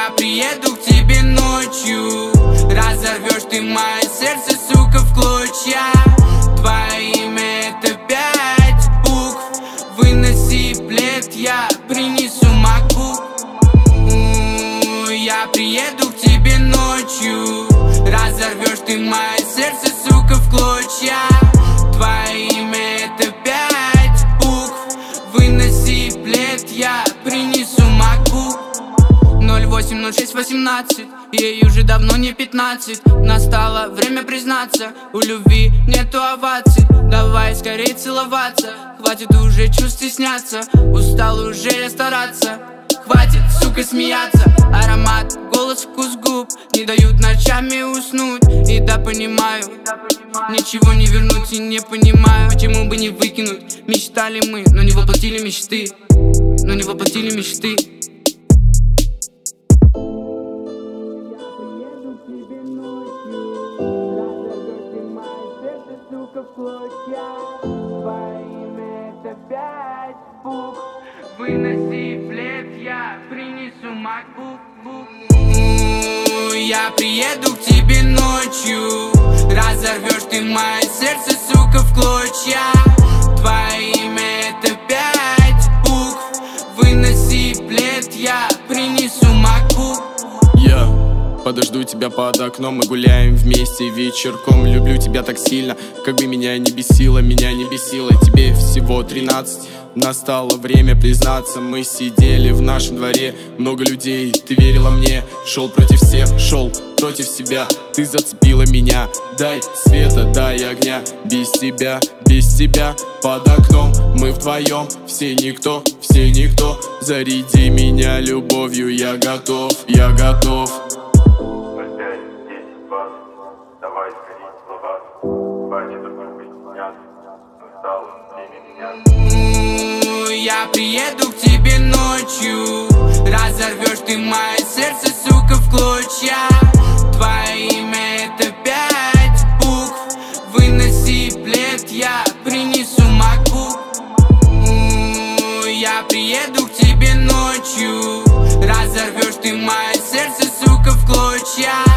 Я приеду к тебе ночью, разорвешь ты мое сердце, сука, в клочья. Твое имя это 5 букв, выноси плед, я принесу MacBook. Я приеду к тебе ночью, разорвешь ты мое сердце, сука, в клочья. Твое имя это 5 букв, выноси плед, я принесу MacBook. 080618, ей уже давно не 15. Настало время признаться, у любви нету оваций. Давай скорей целоваться, хватит уже чувств стесняться. Устал уже я стараться, хватит, сука, смеяться. Аромат, голос, вкус губ не дают ночами уснуть. И да, понимаю, ничего не вернуть и не понимаю, почему бы не выкинуть. Мечтали мы, но не воплотили мечты, но не воплотили мечты. Выноси плед, я принесу MacBook. Я приеду к тебе ночью, разорвешь ты мое сердце, сука, в клочья. Твое имя это 5 букв, выноси плед, я принесу MacBook. Я подожду тебя под окном, мы гуляем вместе вечерком. Люблю тебя так сильно, как бы меня не бесило, тебе всего 13. Настало время признаться, мы сидели в нашем дворе. Много людей, ты верила мне, шел против всех, шел против себя. Ты зацепила меня, дай света, дай огня. Без тебя под окном мы вдвоем. Все никто, заряди меня любовью, я готов. Давай скорее целоваться, хватит друг друга стесняться. Настало время меняться. Я приеду к тебе ночью, разорвешь ты мое сердце, сука, в клочья. Твое имя это 5 букв, выноси плед, я принесу MacBook. Я приеду к тебе ночью, разорвешь ты мое сердце, сука, в клочья.